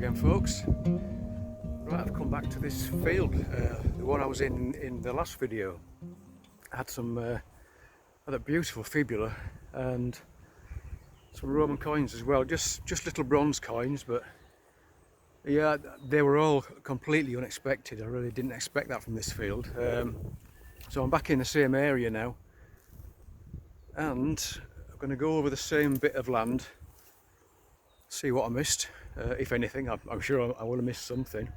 again, folks. Right, I've come back to this field, the one I was in the last video. I had some had a beautiful fibula and some Roman coins as well, just little bronze coins, but yeah, they were all completely unexpected. I really didn't expect that from this field. So I'm back in the same area now, and I'm going to go over the same bit of land, see what I missed, if anything. I'm sure I will have missed something.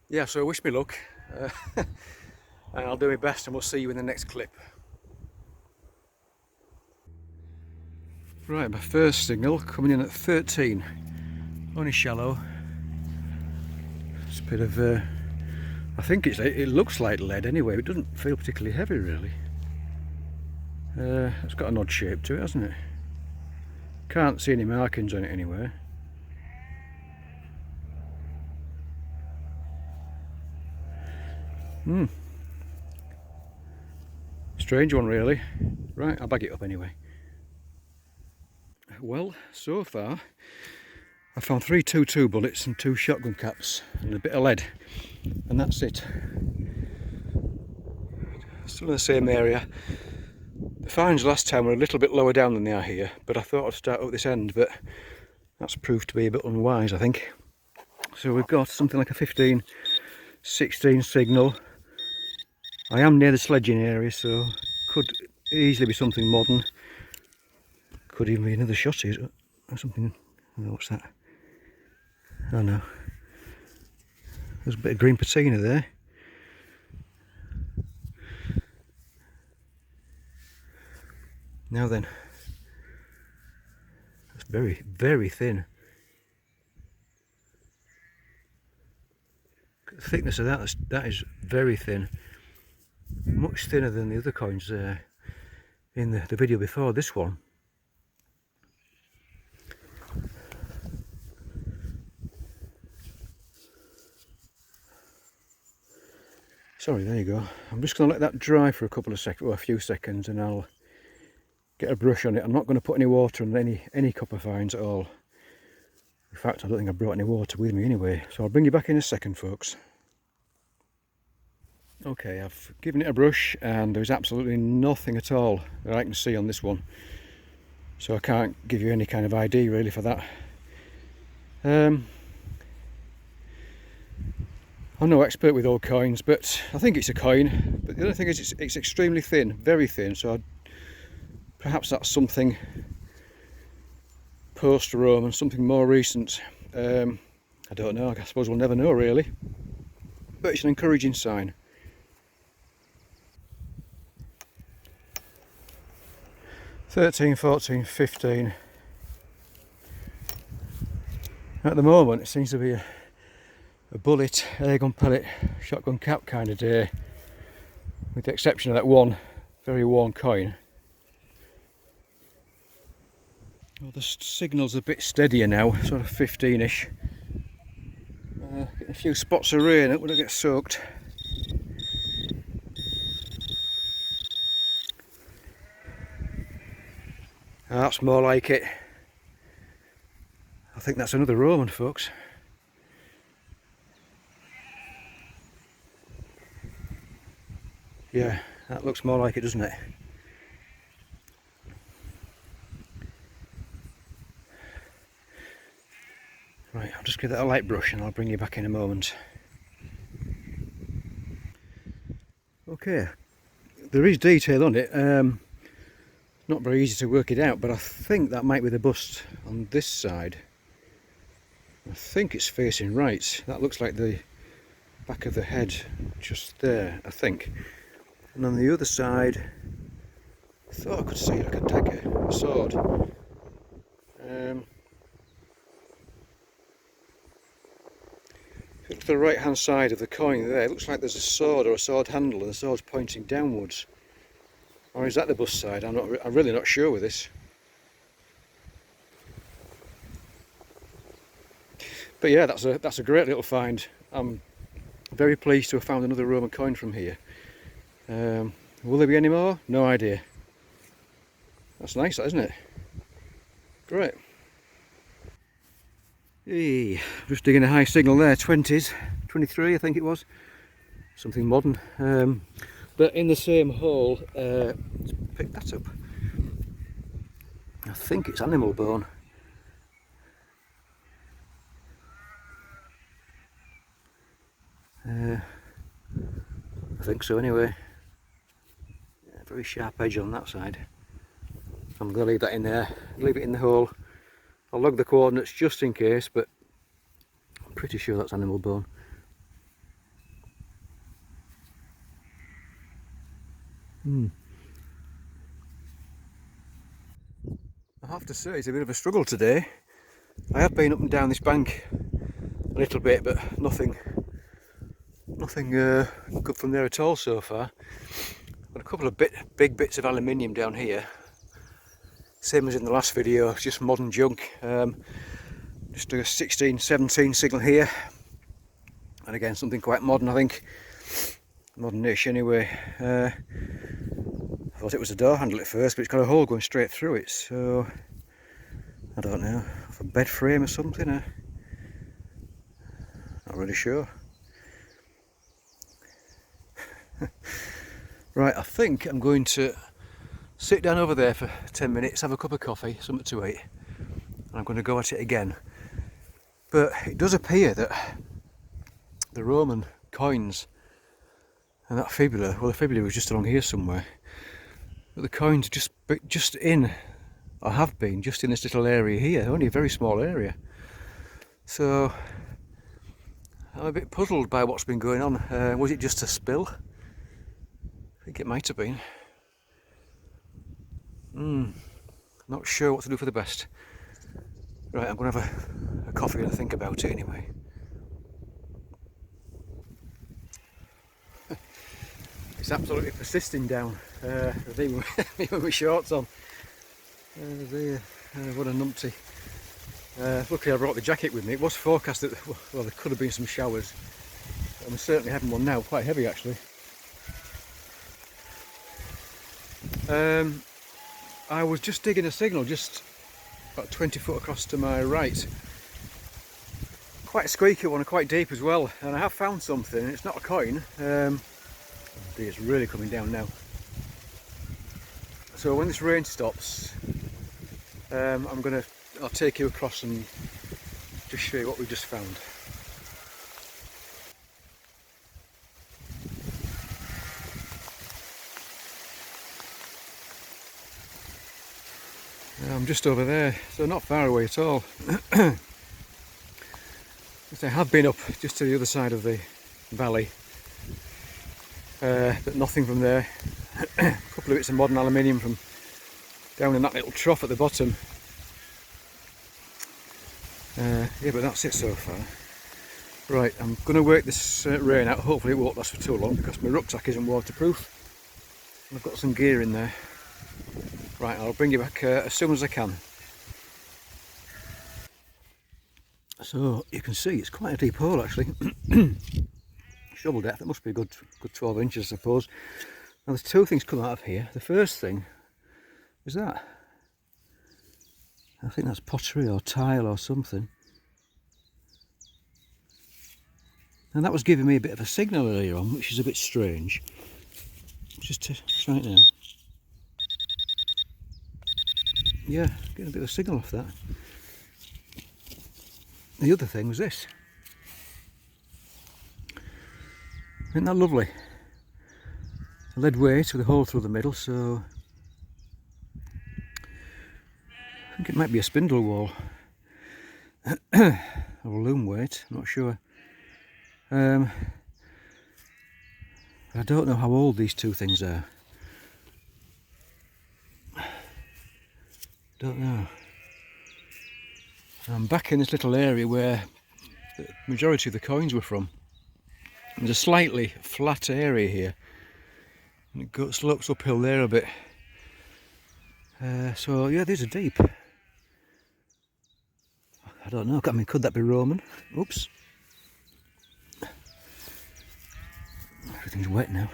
Yeah, so wish me luck, and I'll do my best, and we'll see you in the next clip. Right, my first signal coming in at 13, only shallow. It's a bit of I think it looks like lead anyway. It doesn't feel particularly heavy really. It's got an odd shape to it, hasn't it? Can't see any markings on it anywhere. Strange one really. Right, I'll bag it up anyway. Well, so far I found 3 2.2 bullets and 2 shotgun caps and a bit of lead, and that's it. Still in the same area. The finds last time were a little bit lower down than they are here, but I thought I'd start up this end, but that's proved to be a bit unwise, I think. So we've got something like a 15-16 signal. I am near the sledging area, so could easily be something modern. Could even be another shotty or something. Oh, what's that? Oh no. There's a bit of green patina there. Now then, that's very, very thin. The thickness of that is very thin. Much thinner than the other coins in the video before this one. Sorry, there you go. I'm just going to let that dry for a couple of seconds, or a few seconds, and I'll get a brush on it. I'm not going to put any water on any copper fines at all. In fact, I don't think I brought any water with me anyway, so I'll bring you back in a second, folks. Okay, I've given it a brush and there's absolutely nothing at all that I can see on this one, so I can't give you any kind of ID really for that. I'm no expert with old coins, but I think it's a coin. But the other thing is it's extremely thin, very thin, so perhaps that's something post-Roman, something more recent. I don't know, I suppose we'll never know really, but it's an encouraging sign. 13, 14, 15. At the moment it seems to be a bullet, air gun pellet, shotgun cap kind of day, with the exception of that one very worn coin. Well, the signal's a bit steadier now, sort of 15ish. Getting a few spots of rain, it would get soaked. That's more like it. I think that's another Roman, folks. Yeah, that looks more like it, doesn't it? Right, I'll just give that a light brush and I'll bring you back in a moment. Okay, there is detail on it. Not very easy to work it out, but I think that might be the bust on this side. I think it's facing right. That looks like the back of the head just there, I think. And on the other side, I thought I could see like a dagger, a sword. If you look to the right hand side of the coin there, it looks like there's a sword or a sword handle and the sword's pointing downwards. Or is that the bust side? I'm really not sure with this. But yeah, that's a great little find. I'm very pleased to have found another Roman coin from here. Will there be any more? No idea. That's nice, isn't it? Great. Hey, just digging a high signal there, 20s, 23 I think it was, something modern. But in the same hole, let's pick that up. I think it's animal bone. I think so anyway. Yeah, very sharp edge on that side. I'm going to leave that in there, leave it in the hole. I'll log the coordinates just in case, but I'm pretty sure that's animal bone. I have to say it's a bit of a struggle today. I have been up and down this bank a little bit, but nothing good from there at all so far. Got a couple of big bits of aluminium down here, same as in the last video, just modern junk. Just a 16-17 signal here, and again something quite modern, I think, modern-ish anyway. I thought it was a door handle at first, but it's got a hole going straight through it, so I don't know, off a bed frame or something. Not really sure. Right, I think I'm going to sit down over there for 10 minutes, have a cup of coffee, something to eat, and I'm going to go at it again. But it does appear that the Roman coins and that fibula, well, the fibula was just along here somewhere, but the coins are just in, or have been, just in this little area here, only a very small area. So I'm a bit puzzled by what's been going on. Was it just a spill? I think it might have been. Not sure what to do for the best. Right, I'm going to have a coffee and think about it anyway. It's absolutely persisting down. Even with my shorts on. What a numpty. Luckily I brought the jacket with me. It was forecast that, well, there could have been some showers. I'm certainly having one now, quite heavy actually. I was just digging a signal just about 20 foot across to my right. Quite a squeaky one and quite deep as well, and I have found something. It's not a coin. It's really coming down now. So when this rain stops, I'll take you across and just show you what we just found. I'm just over there, so not far away at all. I have been up just to the other side of the valley, but nothing from there. A couple of bits of modern aluminium from down in that little trough at the bottom. Yeah, but that's it so far. Right, I'm going to work this rain out. Hopefully it won't last for too long because my rucksack isn't waterproof. I've got some gear in there. Right, I'll bring you back as soon as I can. So you can see it's quite a deep hole actually. Shovel depth, it must be a good 12 inches I suppose. Now there's two things come out of here. The first thing is that. I think that's pottery or tile or something. And that was giving me a bit of a signal earlier on, which is a bit strange. Just to try it now. Yeah, getting a bit of a signal off that. The other thing was this. Isn't that lovely? A lead weight with a hole through the middle, so I think it might be a spindle wall. Or a loom weight, I'm not sure. I don't know how old these two things are. Don't know. I'm back in this little area where the majority of the coins were from. There's a slightly flat area here, and it slopes uphill there a bit. So yeah, these are deep. I don't know. I mean, could that be Roman? Oops. Everything's wet now.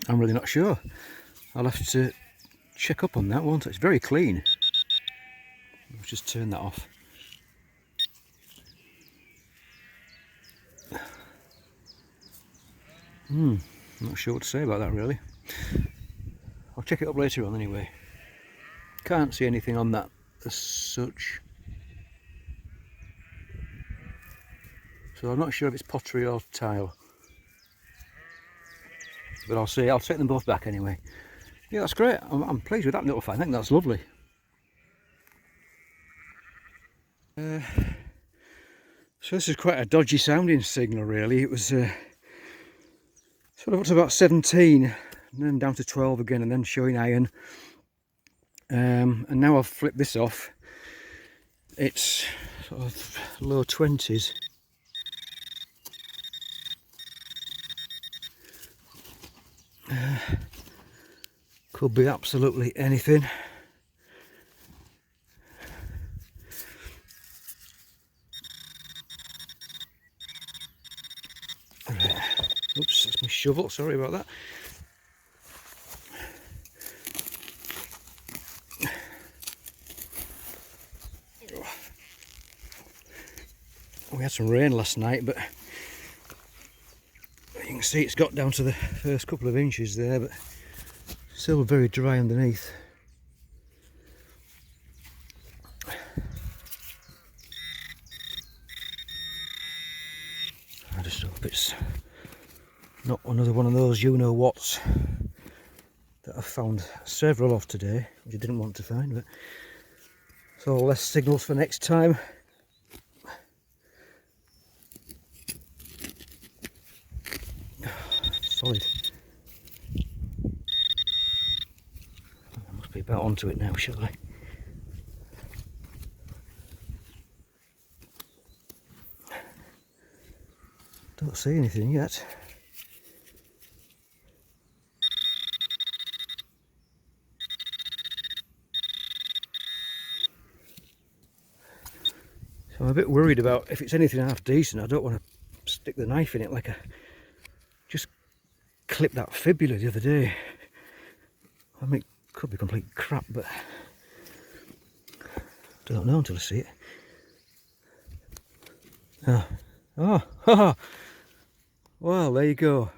I'm really not sure. I'll have to check up on that, won't I? It's very clean. I'll just turn that off. Not sure what to say about that really. I'll check it up later on anyway. Can't see anything on that as such. So I'm not sure if it's pottery or tile. But I'll see, I'll take them both back anyway. Yeah, that's great. I'm pleased with that little find. I think that's lovely. So this is quite a dodgy sounding signal really. It was sort of up to about 17 and then down to 12 again and then showing iron. And now I've flipped this off. It's sort of low 20s. Could be absolutely anything. Right. Oops, that's my shovel, sorry about that. We had some rain last night, but you can see it's got down to the first couple of inches there, but still very dry underneath. I just hope it's not another one of those you-know-whats that I've found several of today, which I didn't want to find, but so less signals for next time. Solid. I must be about onto it now, shall I? Don't see anything yet. So I'm a bit worried about if it's anything half decent. I don't want to stick the knife in it like I just clipped that fibula the other day. I mean, it could be complete crap, but don't know until I see it. Oh, well, there you go.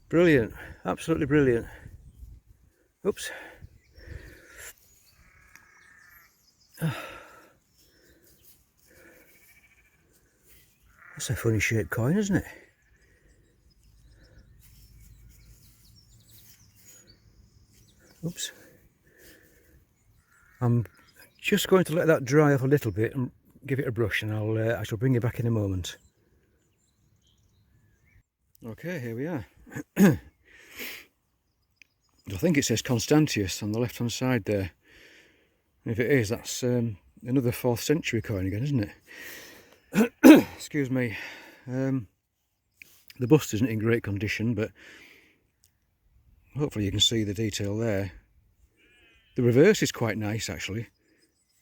Brilliant, absolutely brilliant. Oops. That's a funny shaped coin, isn't it? Oops. I'm just going to let that dry off a little bit and give it a brush, and I shall bring you back in a moment. Okay, here we are. I think it says Constantius on the left hand side there. And if it is, that's another 4th century coin again, isn't it? Excuse me. The bust isn't in great condition, but hopefully you can see the detail there. The reverse is quite nice actually.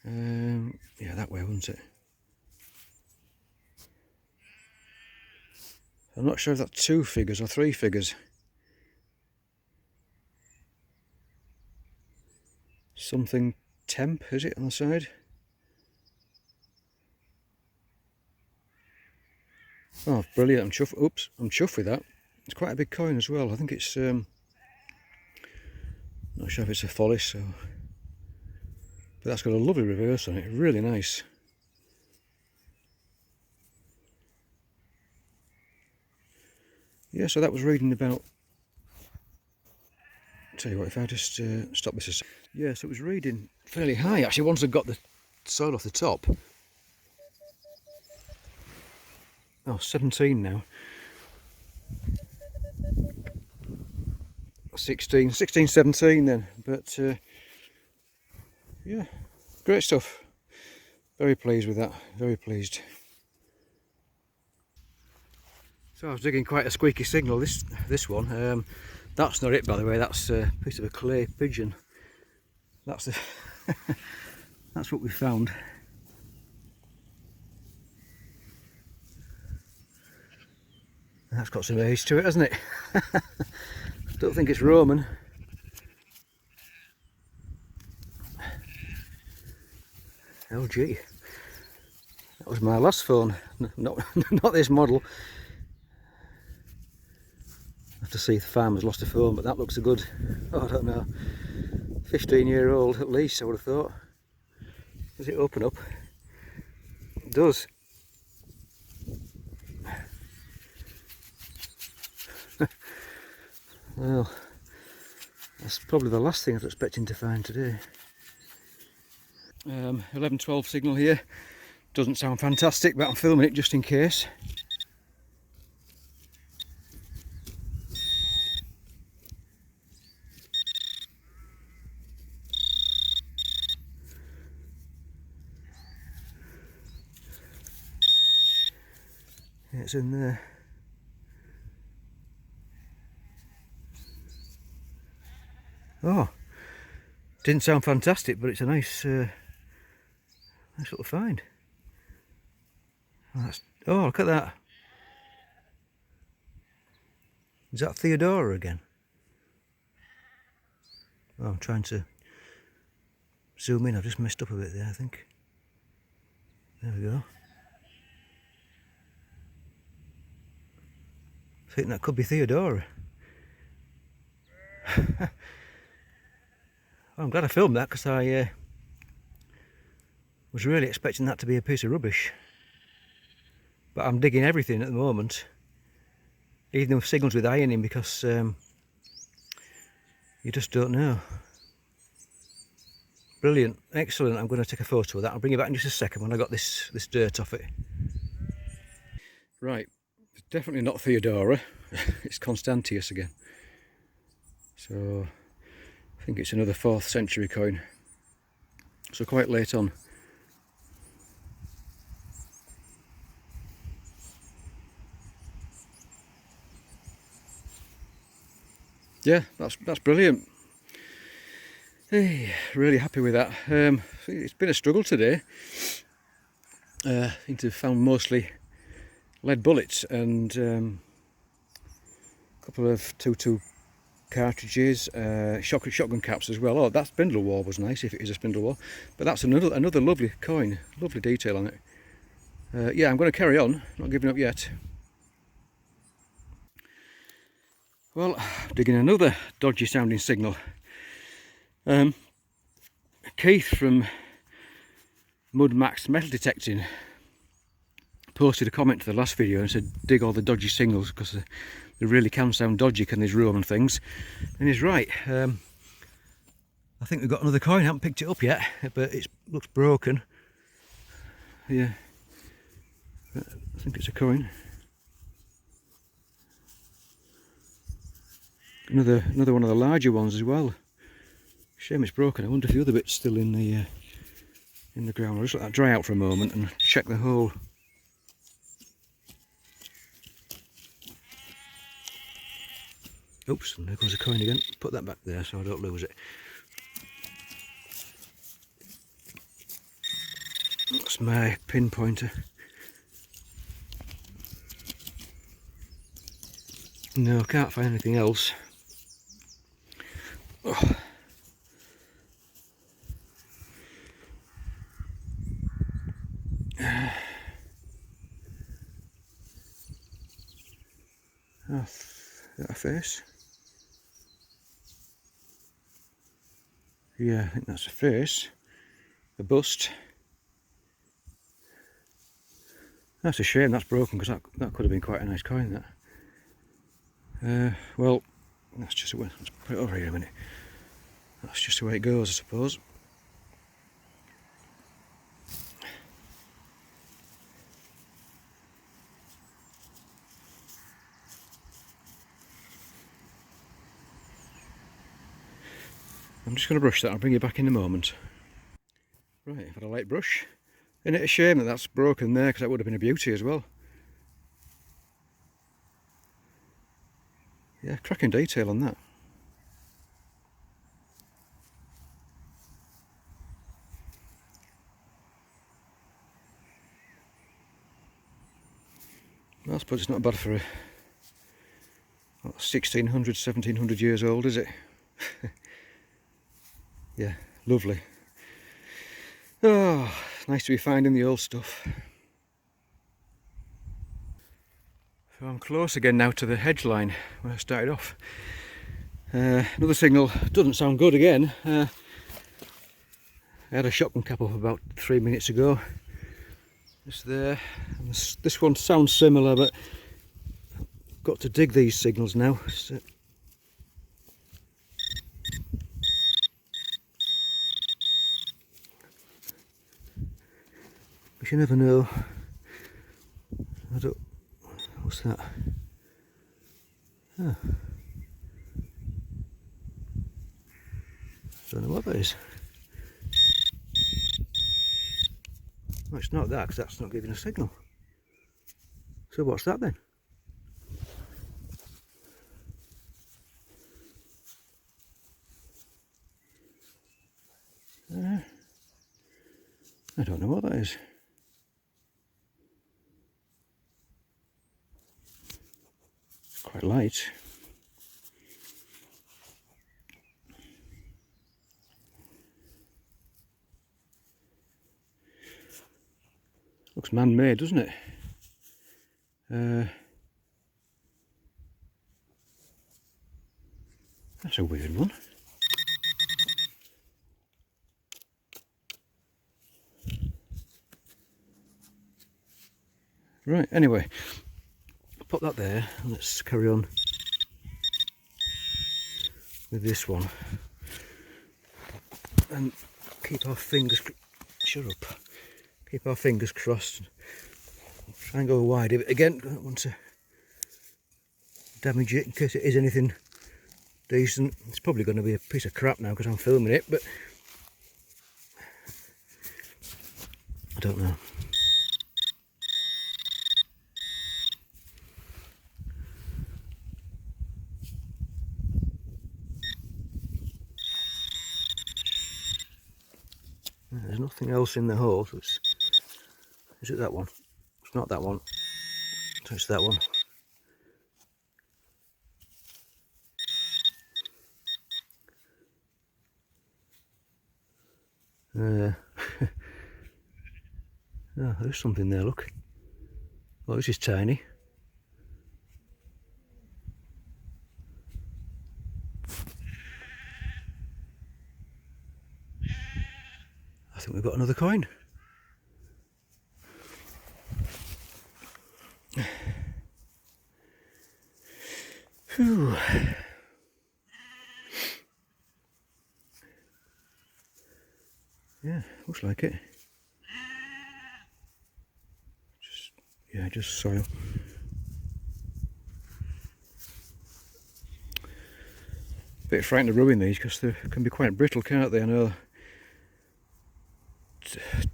Yeah, that way, wouldn't it? I'm not sure if that's 2 figures or 3 figures. Something temp, is it, on the side? Oh, brilliant. I'm chuffed. Oops, I'm chuffed with that. It's quite a big coin as well. I think it's not sure if it's a Follis or, but that's got a lovely reverse on it. Really nice. Yeah, so that was reading about. Tell you what, if I just stop this a second. Yeah, so it was reading fairly high actually. Once I got the soil off the top. Oh, 17 now. 16, 17 then, but yeah, great stuff. Very pleased with that, very pleased. So I was digging quite a squeaky signal, this one. That's not it, by the way, that's a piece of a clay pigeon. That's the that's what we found. That's got some age to it, hasn't it? Don't think it's Roman. Oh gee, that was my last phone, not this model. I have to see if the farmer's lost a phone, but that looks a good, oh, I don't know, 15-year-old at least, I would have thought. Does it open up? It does. Well, that's probably the last thing I was expecting to find today. 11-12 signal here. Doesn't sound fantastic, but I'm filming it just in case. Yeah, it's in there. Oh, didn't sound fantastic, but it's a nice, nice little find. Oh, look at that. Is that Theodora again? Oh, I'm trying to zoom in. I've just messed up a bit there, I think. There we go. I think that could be Theodora. Well, I'm glad I filmed that, because I was really expecting that to be a piece of rubbish. But I'm digging everything at the moment, even with signals with iron in, because you just don't know. Brilliant, excellent. I'm going to take a photo of that. I'll bring you back in just a second when I got this dirt off it. Right, it's definitely not Theodora. It's Constantius again. So I think it's another 4th century coin. So quite late on. Yeah, that's brilliant. Hey, really happy with that. It's been a struggle today. I think I've found mostly lead bullets and a couple of 2.2 cartridges, shotgun caps as well. Oh, that spindle wall was nice, if it is a spindle wall. But that's another lovely coin, lovely detail on it. Yeah, I'm going to carry on, not giving up yet. Well, digging another dodgy sounding signal. Keith from Mudmax Metal Detecting posted a comment to the last video and said dig all the dodgy signals, because they really can sound dodgy, can these Roman things. And he's right. I think we've got another coin. I haven't picked it up yet, but it looks broken. Yeah, I think it's a coin. Another one of the larger ones as well. Shame it's broken. I wonder if the other bit's still in the ground. I'll just let that dry out for a moment and check the hole. Oops, and there goes a coin again. Put that back there so I don't lose it. That's my pinpointer. No, I can't find anything else. Oh. Is that a face? Yeah, I think that's a face. A bust. That's a shame that's broken, because that could have been quite a nice coin, that. Well, that's just let's put it over here a minute. That's just the way it goes, I suppose. I'm just going to brush that. I'll bring you back in a moment. Right, I've had a light brush. Isn't it a shame that that's broken there, because that would have been a beauty as well. Yeah, cracking detail on that. Well, I suppose it's not bad for not 1600, 1700 years old, is it? Yeah, lovely. Oh, nice to be finding the old stuff. So I'm close again now to the hedge line where I started off. Another signal, doesn't sound good again. I had a shotgun cap up about 3 minutes ago. It's there. And this one sounds similar, but I've got to dig these signals now. So but you never know. What's that? Oh. Don't know what that is. Well, it's not that, because that's not giving a signal. So what's that then? I don't know what that is. It's quite light. Looks man-made, doesn't it? That's a weird one. Right, anyway, I'll put that there and let's carry on with this one. And keep our fingers... Shut up. Keep our fingers crossed. Try and go wide. Again, don't want to damage it in case it is anything decent. It's probably going to be a piece of crap now because I'm filming it, but I don't know. There's nothing else in the hole, so it's... Is it that one? It's not that one. So it's that one. Oh, there's something there, look. Oh, this is tiny. I think we've got another coin. Whew. Yeah, looks like it. Just soil. Bit frightened of rubbing these because they can be quite brittle, can't they? I know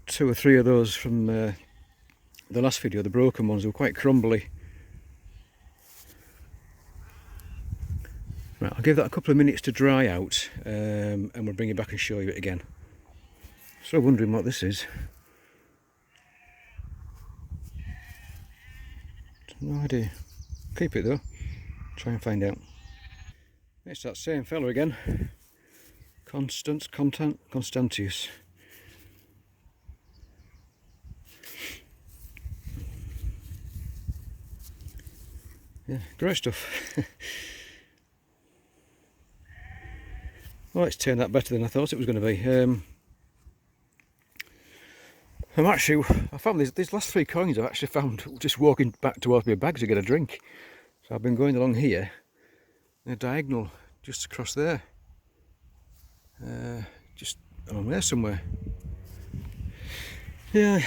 2 or 3 of those from the last video, the broken ones, were quite crumbly. Right, I'll give that a couple of minutes to dry out and we'll bring it back and show you it again. So wondering what this is. No idea. Keep it though. Try and find out. It's that same fella again. Constantius. Yeah, great stuff. Well, it's turned out better than I thought it was going to be. I found these last 3 coins I've actually found just walking back towards my bag to get a drink. So I've been going along here, in a diagonal just across there. Just along there somewhere. Yeah.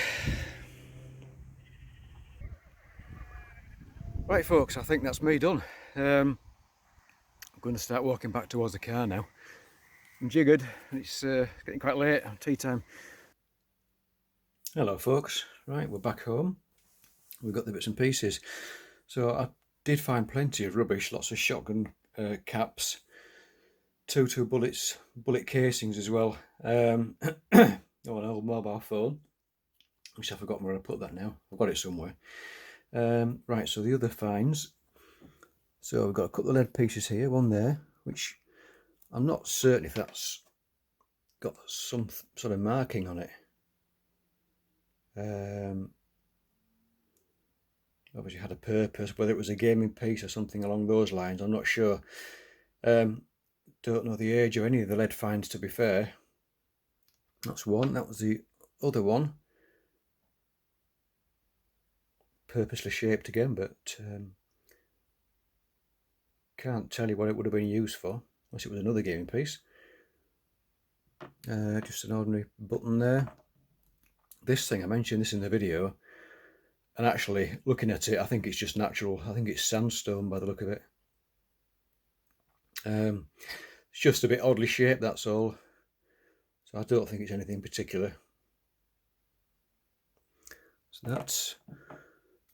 Right folks, I think that's me done. I'm going to start walking back towards the car now. I'm jiggered and it's getting quite late, tea time. Hello folks, right, we're back home. We've got the bits and pieces. So I did find plenty of rubbish, lots of shotgun caps, 2 bullet casings as well. Oh, an old mobile phone, which I've forgotten where I put that now. I've got it somewhere. Right, so the other finds, So we've got a couple of lead pieces here, one there, which I'm not certain if that's got some sort of marking on it. Obviously had a purpose, whether it was a gaming piece or something along those lines, I'm not sure. Don't know the age of any of the lead finds, to be fair. That's one. That was the other one. Purposely shaped again, but can't tell you what it would have been used for, unless it was another gaming piece. Just an ordinary button there. This thing, I mentioned this in the video, and actually looking at it, I think it's just natural. I think it's sandstone by the look of it. It's just a bit oddly shaped, that's all. So I don't think it's anything particular. So that's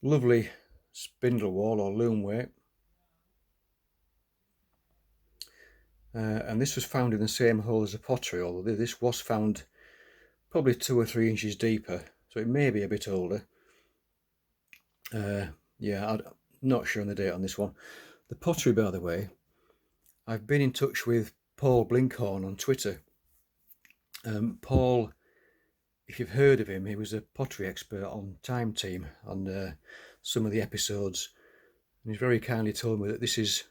lovely spindle whorl or loom weight. And this was found in the same hole as the pottery, although this was found probably 2 or 3 inches deeper, so it may be a bit older. Yeah, I'm not sure on the date on this one. The pottery, by the way, I've been in touch with Paul Blinkhorn on Twitter. Paul, if you've heard of him, he was a pottery expert on Time Team on some of the episodes, and he's very kindly told me that this is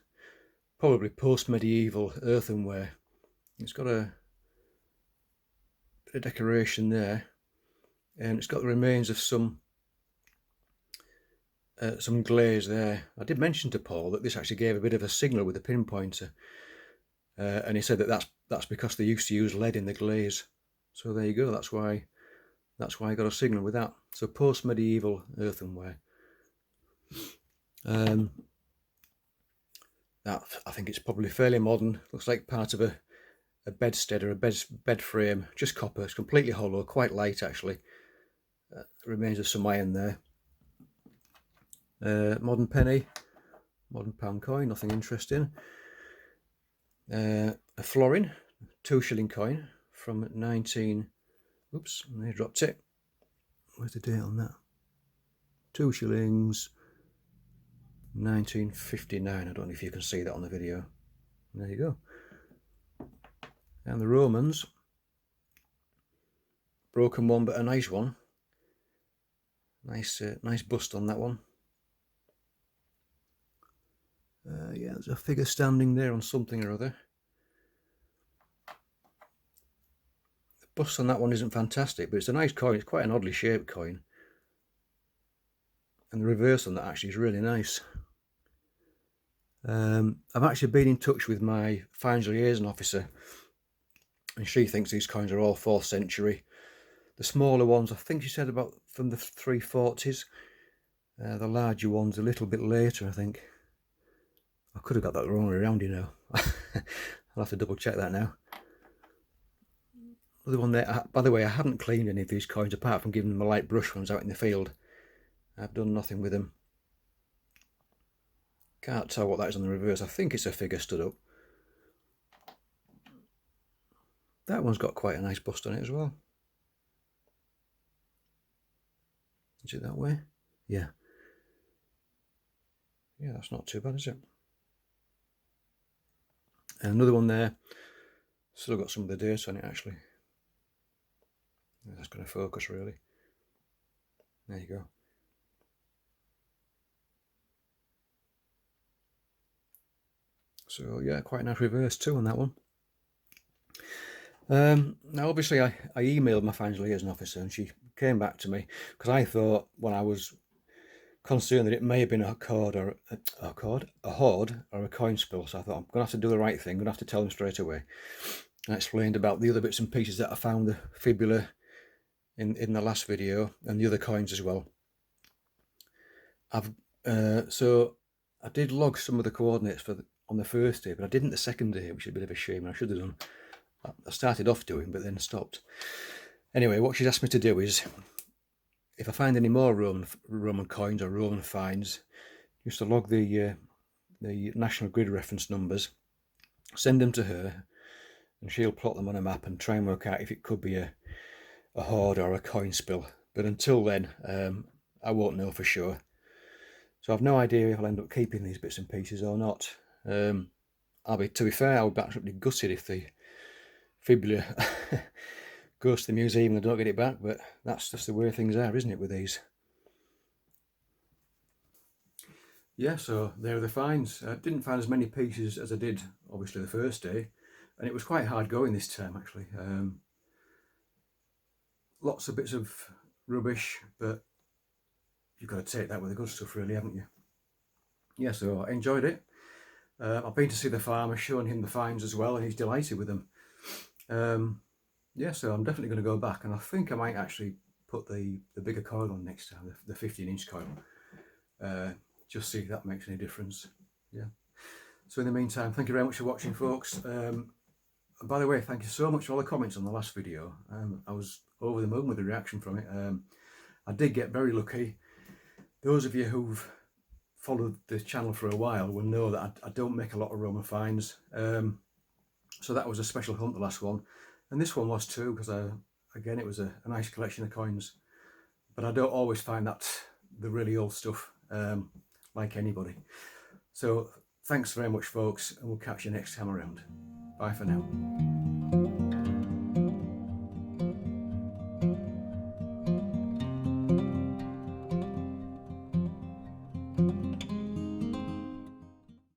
probably post-medieval earthenware. It's got a bit of decoration there, and it's got the remains of some glaze there. I did mention to Paul that this actually gave a bit of a signal with a pinpointer, and he said that that's because they used to use lead in the glaze. So there you go. That's why I got a signal with that. So post-medieval earthenware. That, I think it's probably fairly modern. Looks like part of a bedstead or a bed frame. Just copper. It's completely hollow, quite light actually. Remains of some iron there. Modern penny, modern pound coin, nothing interesting. A florin, 2 shilling coin from 19. Oops, I dropped it. Where's the date on that? 2 shillings, 1959. I don't know if you can see that on the video. There you go. And the Romans, broken one, but a nice one. Nice bust on that one. Yeah, there's a figure standing there on something or other. The bust on that one isn't fantastic, but it's a nice coin. It's quite an oddly shaped coin. And the reverse on that actually is really nice. I've actually been in touch with my finds liaison officer, and she thinks these coins are all 4th century. The smaller ones, I think she said about from the 340s. The larger ones a little bit later, I think. I could have got that the wrong way around, you know. I'll have to double check that now. The one there, by the way, I haven't cleaned any of these coins apart from giving them a light brush ones out in the field. I've done nothing with them. Can't tell what that is on the reverse. I think it's a figure stood up. That one's got quite a nice bust on it as well. Is it that way? Yeah. Yeah, that's not too bad, is it? And another one there. Still got some of the dates on it, actually. That's going to focus, really. There you go. So yeah, quite a nice reverse too on that one. Now obviously I emailed my finds liaison officer, and she came back to me, because I thought, when I was concerned that it may have been a hoard or a coin spill, so I thought I'm going to have to do the right thing. I'm going to have to tell them straight away. I explained about the other bits and pieces that I found, the fibula in the last video, and the other coins as well. So I did log some of the coordinates on the first day, but I didn't the second day, which is a bit of a shame, and I should have done. I started off doing, but then stopped. Anyway, what she's asked me to do is, if I find any more Roman coins or Roman finds, just to log the national grid reference numbers, send them to her, and she'll plot them on a map and try and work out if it could be a hoard or a coin spill. But until then, I won't know for sure. So I've no idea if I'll end up keeping these bits and pieces or not. To be fair, I would be absolutely gutted if the fibula goes to the museum and they don't get it back, but that's just the way things are, isn't it, with these? Yeah, so there are the finds. I didn't find as many pieces as I did, obviously, the first day, and it was quite hard going this time, actually. Lots of bits of rubbish, but you've got to take that with the good stuff, really, haven't you? Yeah, so I enjoyed it. I've been to see the farmer, shown him the finds as well, and he's delighted with them. Yeah, so I'm definitely going to go back, and I think I might actually put the bigger coil on next time, the 15-inch coil. Just see if that makes any difference. Yeah. So in the meantime, thank you very much for watching, folks. By the way, thank you so much for all the comments on the last video. I was over the moon with the reaction from it. I did get very lucky. Those of you who've followed the channel for a while will know that I don't make a lot of Roman finds. So that was a special hunt, the last one. And this one was too, because again, it was a nice collection of coins. But I don't always find that the really old stuff, like anybody. So thanks very much, folks, and we'll catch you next time around. Bye for now.